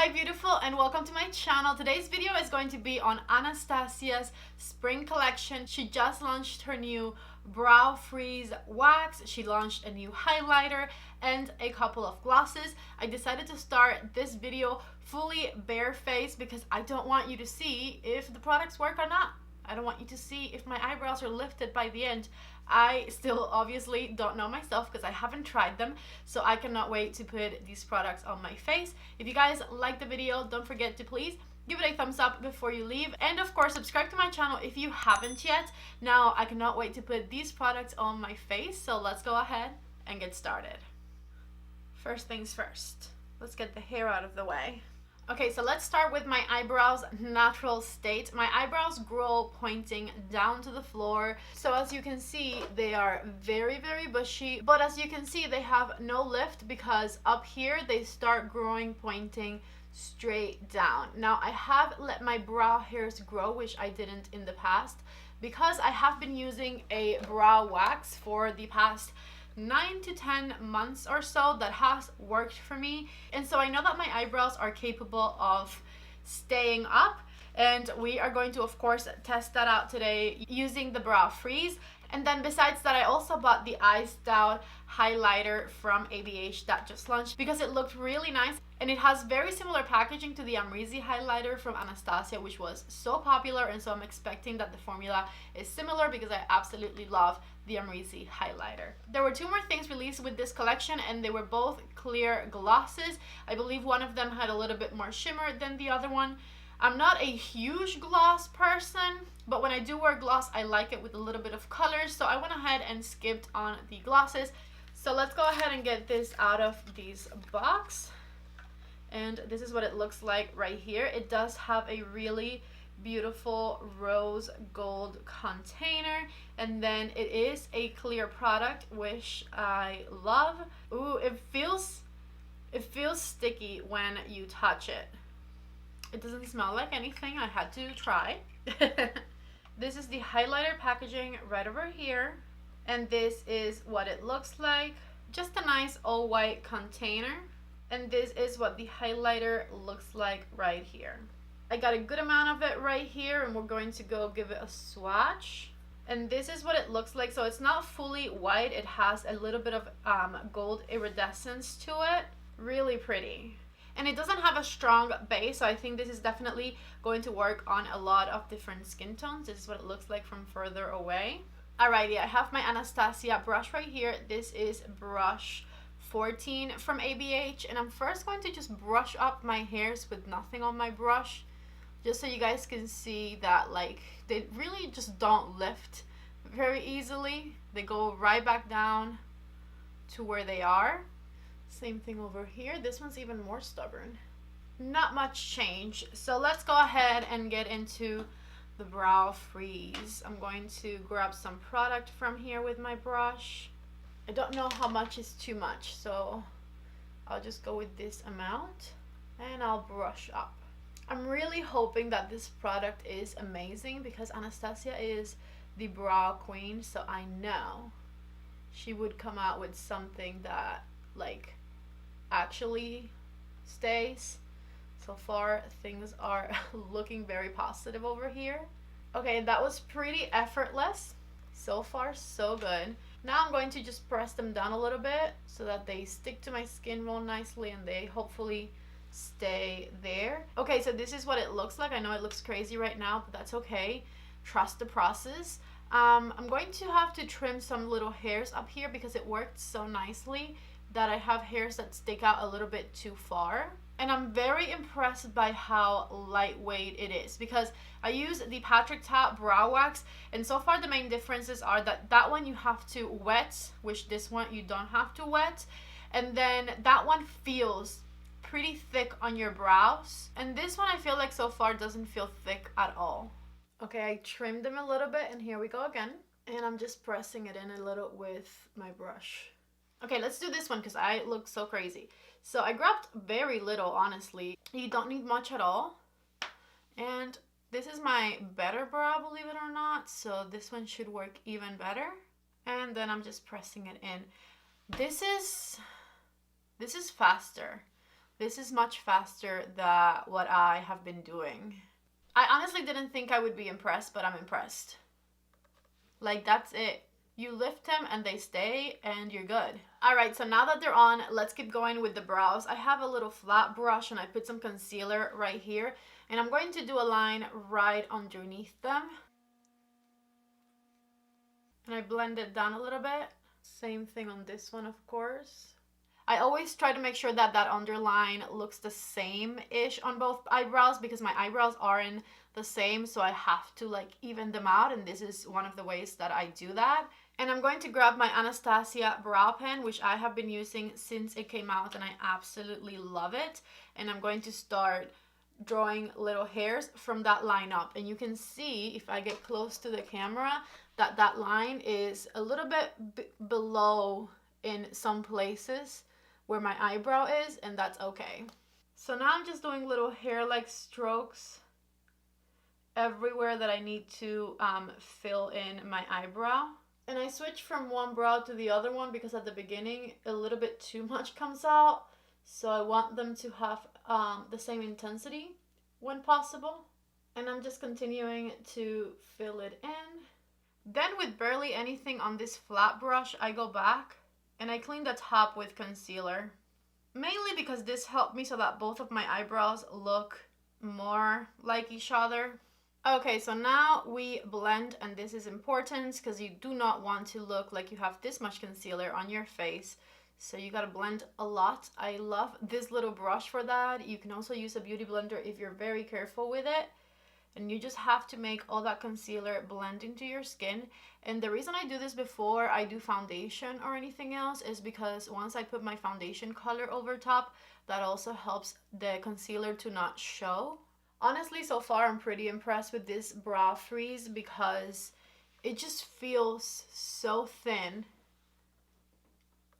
Hi beautiful, and welcome to my channel. Today's video is going to be on Anastasia's spring collection. She just launched her new brow freeze wax. She launched a new highlighter and a couple of glosses. I decided to start this video fully barefaced because I don't want you to see if the products work or not. I don't want you to see if my eyebrows are lifted by the end. I still obviously don't know myself because I haven't tried them, so I cannot wait to put these products on my face. If you guys like the video, don't forget to please give it a thumbs up before you leave, and of course subscribe to my channel if you haven't yet. Now I cannot wait to put these products on my face, so let's go ahead and get started. First things first, let's get the hair out of the way. Okay, so let's start with my eyebrows natural state. My eyebrows grow pointing down to the floor. So as you can see, they are very, very bushy. But as you can see, they have no lift because up here they start growing pointing straight down. Now I have let my brow hairs grow, which I didn't in the past, because I have been using a brow wax for the past 9 to 10 months or so that has worked for me, and so I know that my eyebrows are capable of staying up, and we are going to of course test that out today using the brow freeze. And then besides that, I also bought the Eyeshadow highlighter from ABH that just launched because it looked really nice, and it has very similar packaging to the Amrezy highlighter from Anastasia, which was so popular, and so I'm expecting that the formula is similar because I absolutely love the Amrezy highlighter. There were two more things released with this collection, and they were both clear glosses. I believe one of them had a little bit more shimmer than the other one. I'm not a huge gloss person, but when I do wear gloss, I like it with a little bit of color, so I went ahead and skipped on the glosses. So let's go ahead and get this out of this box. And this is what it looks like right here. It does have a really beautiful rose gold container, and then it is a clear product, which I love. Ooh, it feels sticky when you touch it. It doesn't smell like anything. I had to try. This is the highlighter packaging right over here, and this is what it looks like. Just a nice all white container, and this is what the highlighter looks like right here. I got a good amount of it right here, and we're going to go give it a swatch. And this is what it looks like. So it's not fully white. It has a little bit of gold iridescence to it. Really pretty. And it doesn't have a strong base, so I think this is definitely going to work on a lot of different skin tones. This is what it looks like from further away. Alrighty, I have my Anastasia brush right here. This is brush 14 from ABH, and I'm first going to just brush up my hairs with nothing on my brush, just so you guys can see that like they really just don't lift very easily. They go right back down to where they are. Same thing over here. This one's even more stubborn. Not much change. So let's go ahead and get into the brow freeze. I'm going to grab some product from here with my brush. I don't know how much is too much, so I'll just go with this amount and I'll brush up. I'm really hoping that this product is amazing because Anastasia is the brow queen, so I know she would come out with something that like actually stays. So far things are looking very positive over here. Okay, that was pretty effortless. So far so good. Now I'm going to just press them down a little bit so that they stick to my skin real nicely and they hopefully stay there. Okay, so this is what it looks like. I know it looks crazy right now, but that's okay. Trust the process. I'm going to have to trim some little hairs up here because it worked so nicely that I have hairs that stick out a little bit too far. And I'm very impressed by how lightweight it is because I use the Patrick Ta brow wax, and so far the main differences are that that one you have to wet, which this one you don't have to wet, and then that one feels pretty thick on your brows, and this one I feel like so far doesn't feel thick at all. Okay, I trimmed them a little bit, and here we go again, and I'm just pressing it in a little with my brush. Okay, let's do this one because I look so crazy. So I grabbed very little, honestly. You don't need much at all. And this is my better brow, believe it or not. So this one should work even better. And then I'm just pressing it in. This is faster. This is much faster than what I have been doing. I honestly didn't think I would be impressed, but I'm impressed. Like, that's it. You lift them and they stay and you're good. Alright, so now that they're on, let's keep going with the brows. I have a little flat brush and I put some concealer right here. And I'm going to do a line right underneath them. And I blend it down a little bit. Same thing on this one, of course. I always try to make sure that that underline looks the same-ish on both eyebrows because my eyebrows aren't the same, so I have to like even them out, and this is one of the ways that I do that. And I'm going to grab my Anastasia brow pen, which I have been using since it came out and I absolutely love it. And I'm going to start drawing little hairs from that line up. And you can see, if I get close to the camera, that that line is a little bit below in some places where my eyebrow is, and that's okay. So now I'm just doing little hair-like strokes everywhere that I need to fill in my eyebrow. And I switch from one brow to the other one because at the beginning a little bit too much comes out. So I want them to have the same intensity when possible. And I'm just continuing to fill it in. Then with barely anything on this flat brush, I go back and I clean the top with concealer. Mainly because this helped me so that both of my eyebrows look more like each other. Okay, so now we blend, and this is important because you do not want to look like you have this much concealer on your face. So you gotta blend a lot. I love this little brush for that. You can also use a beauty blender if you're very careful with it. And you just have to make all that concealer blend into your skin. And the reason I do this before I do foundation or anything else is because once I put my foundation color over top, that also helps the concealer to not show. Honestly, so far I'm pretty impressed with this brow freeze because it just feels so thin.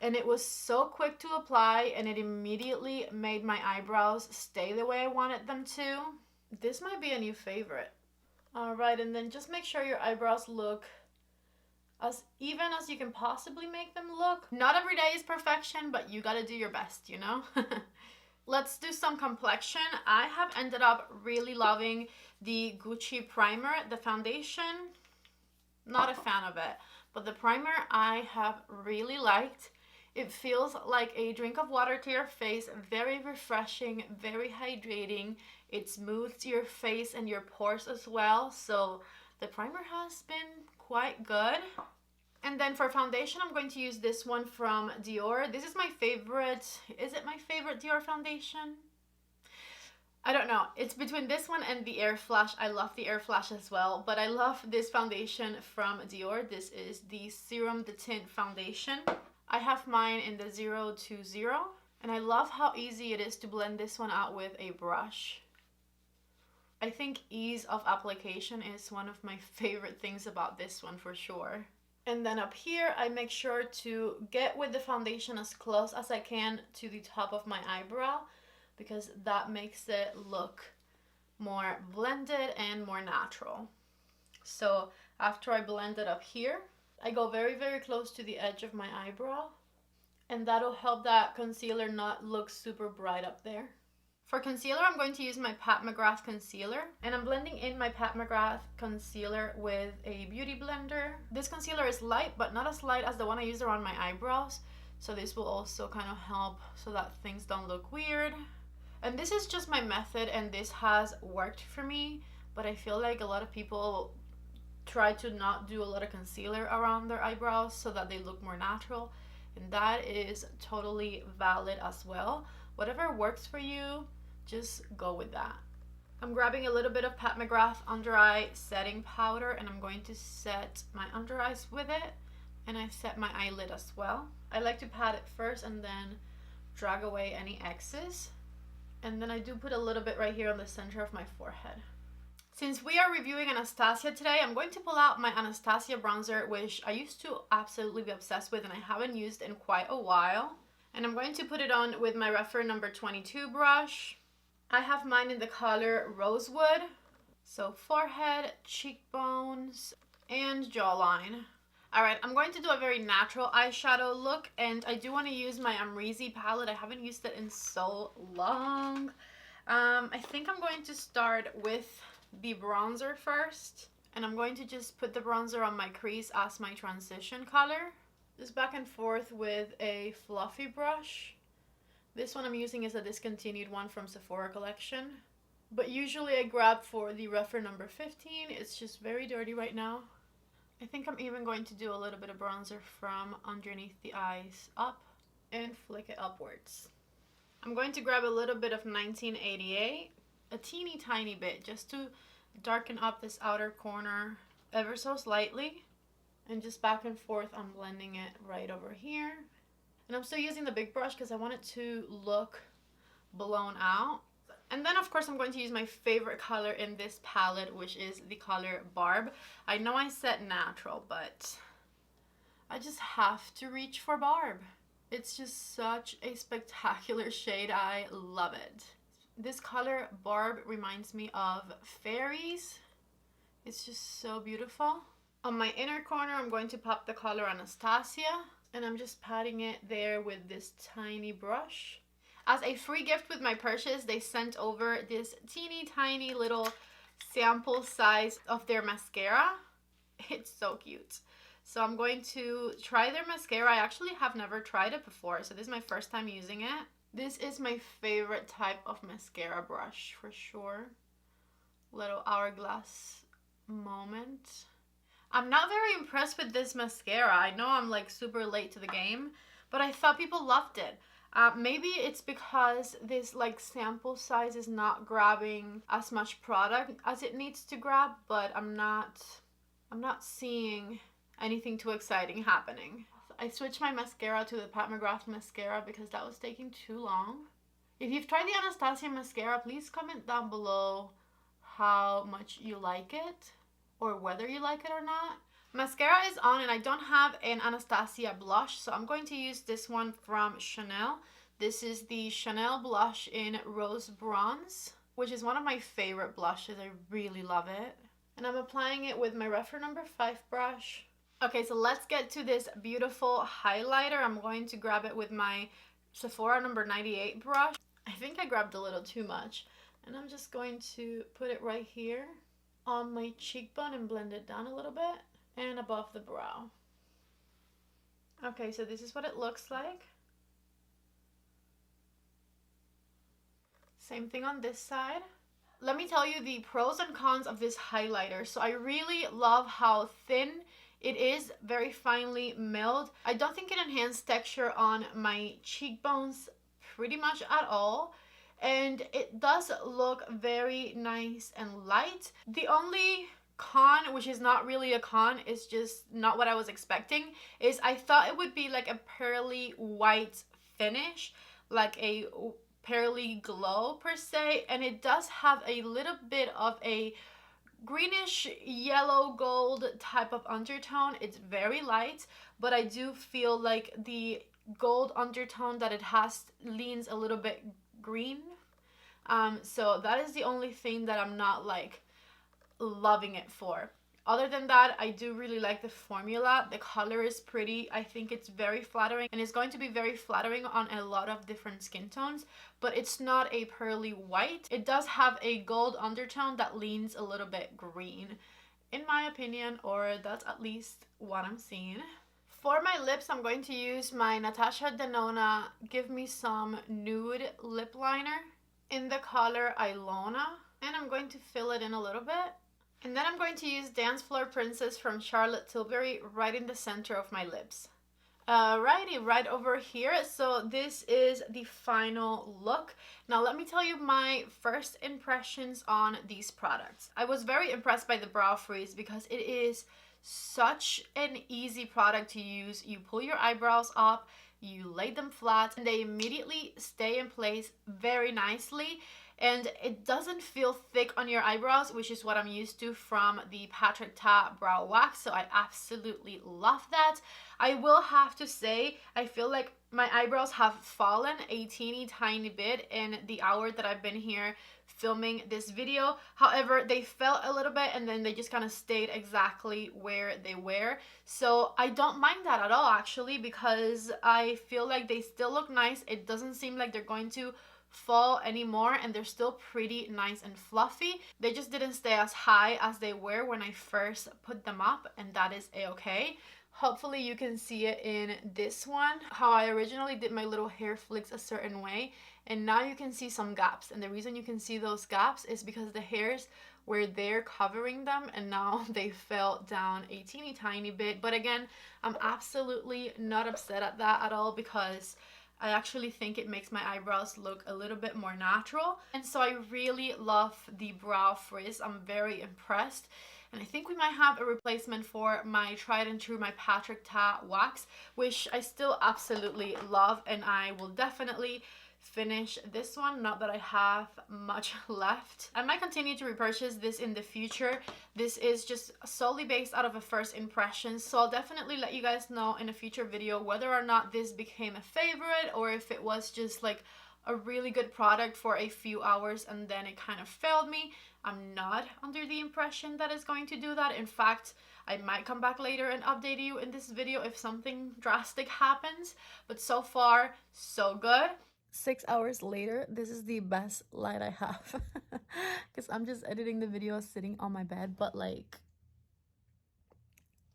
And it was so quick to apply, and it immediately made my eyebrows stay the way I wanted them to. This might be a new favorite. Alright, and then just make sure your eyebrows look as even as you can possibly make them look. Not every day is perfection, but you gotta do your best, you know? Let's do some complexion. I have ended up really loving the Gucci primer. The foundation, not a fan of it, but the primer I have really liked. It feels like a drink of water to your face, very refreshing, very hydrating. It smooths your face and your pores as well. So the primer has been quite good. And then for foundation, I'm going to use this one from Dior. This is my favorite. Is it my favorite Dior foundation? I don't know. It's between this one and the Air Flash. I love the Air Flash as well, but I love this foundation from Dior. This is the Serum the Tint foundation. I have mine in the 020, and I love how easy it is to blend this one out with a brush. I think ease of application is one of my favorite things about this one for sure. And then up here, I make sure to get with the foundation as close as I can to the top of my eyebrow because that makes it look more blended and more natural. So after I blend it up here, I go very, very close to the edge of my eyebrow, and that'll help that concealer not look super bright up there. For concealer, I'm going to use my Pat McGrath concealer, and I'm blending in my Pat McGrath concealer with a beauty blender. This concealer is light, but not as light as the one I used around my eyebrows, so this will also kind of help so that things don't look weird. And this is just my method, and this has worked for me, but I feel like a lot of people try to not do a lot of concealer around their eyebrows so that they look more natural, and that is totally valid as well. Whatever works for you, just go with that. I'm grabbing a little bit of Pat McGrath under eye setting powder, and I'm going to set my under eyes with it, and I set my eyelid as well. I like to pat it first and then drag away any excess, and then I do put a little bit right here on the center of my forehead. Since we are reviewing Anastasia today, I'm going to pull out my Anastasia bronzer, which I used to absolutely be obsessed with and I haven't used in quite a while. And I'm going to put it on with my REPHR number 22 brush. I have mine in the color Rosewood. So forehead, cheekbones, and jawline. Alright, I'm going to do a very natural eyeshadow look, and I do want to use my Amrezy palette. I haven't used it in so long. I think I'm going to start with the bronzer first, and I'm going to just put the bronzer on my crease as my transition color. Just back and forth with a fluffy brush. This one I'm using is a discontinued one from Sephora collection, but usually I grab for the REPHR number 15. It's just very dirty right now. I think I'm even going to do a little bit of bronzer from underneath the eyes up and flick it upwards. I'm going to grab a little bit of 1988, a teeny tiny bit, just to darken up this outer corner ever so slightly, and just back and forth I'm blending it right over here. And I'm still using the big brush because I want it to look blown out. And then of course I'm going to use my favorite color in this palette, which is the color Barb. I know I said natural, but I just have to reach for Barb. It's just such a spectacular shade. I love it. This color Barb reminds me of fairies. It's just so beautiful. On my inner corner I'm going to pop the color Anastasia, and I'm just patting it there with this tiny brush. As a free gift with my purchase, they sent over this teeny tiny little sample size of their mascara. It's so cute. So I'm going to try their mascara. I actually have never tried it before, so this is my first time using it. This is my favorite type of mascara brush for sure. Little hourglass moment. I'm not very impressed with this mascara. I know I'm like super late to the game, but I thought people loved it. Maybe it's because this like sample size is not grabbing as much product as it needs to grab, but I'm not seeing anything too exciting happening. I switched my mascara to the McGRATH mascara because that was taking too long. If you've tried the Anastasia mascara, please comment down below how much you like it or whether you like it or not. Mascara is on, and I don't have an Anastasia blush, so I'm going to use this one from Chanel. This is the Chanel blush in Rose Bronze, which is one of my favorite blushes. I really love it. And I'm applying it with my REPHR number 5 brush. Okay, so let's get to this beautiful highlighter. I'm going to grab it with my Sephora number 98 brush. I think I grabbed a little too much. And I'm just going to put it right here on my cheekbone and blend it down a little bit. And above the brow. Okay, so this is what it looks like. Same thing on this side. Let me tell you the pros and cons of this highlighter. So I really love how thin it is, very finely milled. I don't think it enhanced texture on my cheekbones pretty much at all. And it does look very nice and light. The only con, which is not really a con, is just not what I was expecting, is I thought it would be like a pearly white finish, like a pearly glow per se, and it does have a little bit of a greenish yellow gold type of undertone. It's very light, but I do feel like the gold undertone that it has leans a little bit green. So that is the only thing that I'm not like loving it for. Other than that, I do really like the formula. The color is pretty. I think it's very flattering, and it's going to be very flattering on a lot of different skin tones, but it's not a pearly white. It does have a gold undertone that leans a little bit green, in my opinion, or that's at least what I'm seeing. For my lips, I'm going to use my Natasha Denona Give Me Some Nude Lip Liner in the color Ilona, and I'm going to fill it in a little bit. And then I'm going to use Dance Floor Princess from Charlotte Tilbury right in the center of my lips. Alrighty, right over here. So this is the final look. Now let me tell you my first impressions on these products. I was very impressed by the Brow Freeze because it is such an easy product to use. You pull your eyebrows up, you lay them flat, and they immediately stay in place very nicely. and it doesn't feel thick on your eyebrows, which is what I'm used to from the Patrick Ta brow wax. So I absolutely love that. I will have to say, I feel like my eyebrows have fallen a teeny tiny bit in the hour that I've been here filming this video. However, they fell a little bit and then they just kind of stayed exactly where they were. So I don't mind that at all, actually, because I feel like they still look nice. It doesn't seem like they're going to fall anymore, and they're still pretty nice and fluffy. They just didn't stay as high as they were when I first put them up, and that is a-okay. Hopefully you can see it in this one, how I originally did my little hair flicks a certain way, and now you can see some gaps. And the reason you can see those gaps is because the hairs were there covering them, and now they fell down a teeny tiny bit. But again, I'm absolutely not upset at that at all, because I actually think it makes my eyebrows look a little bit more natural. And so I really love the brow frizz. I'm very impressed. And I think we might have a replacement for my tried and true, my Patrick Ta wax, which I still absolutely love, and I will definitely finish this one. Not that I have much left. I might continue to repurchase this in the future. This is just solely based out of a first impression, so I'll definitely let you guys know in a future video whether or not this became a favorite, or if it was just like a really good product for a few hours and then it kind of failed me. I'm not under the impression that it's going to do that. In fact, I might come back later and update you in this video if something drastic happens, but so far so good. 6 hours later, this is the best light I have, because I'm just editing the video sitting on my bed, but like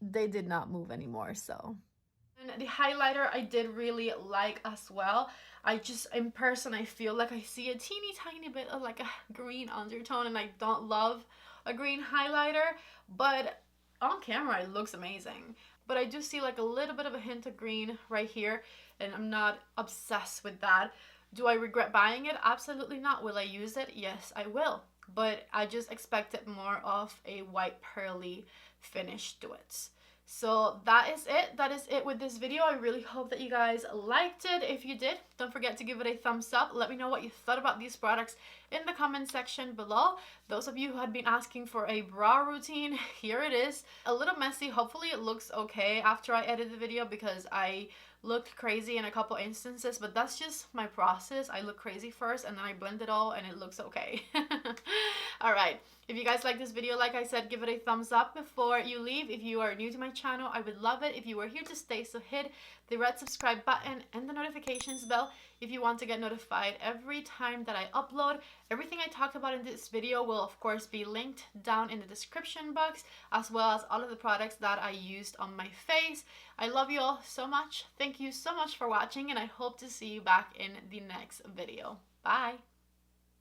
they did not move anymore. So, and the highlighter I did really like as well. I just, in person, I feel like I see a teeny tiny bit of like a green undertone, and I don't love a green highlighter, but on camera it looks amazing. But I do see like a little bit of a hint of green right here, and I'm not obsessed with that. Do I regret buying it? Absolutely not. Will I use it? Yes, I will. But I just expected more of a white pearly finish to it. So that is it. That is it with this video. I really hope that you guys liked it. If you did, don't forget to give it a thumbs up. Let me know what you thought about these products in the comment section below. Those of you who had been asking for a brow routine, here it is. A little messy. Hopefully it looks okay after I edit the video, because I looked crazy in a couple instances, but that's just my process. I look crazy first and then I blend it all and it looks okay. All right, if you guys like this video, like I said, give it a thumbs up before you leave. If you are new to my channel, I would love it if you were here to stay, so hit the red subscribe button and the notifications bell if you want to get notified every time that I upload. Everything I talked about in this video will of course be linked down in the description box, as well as all of the products that I used on my face. I love you all so much. Thank you so much for watching, and I hope to see you back in the next video. Bye!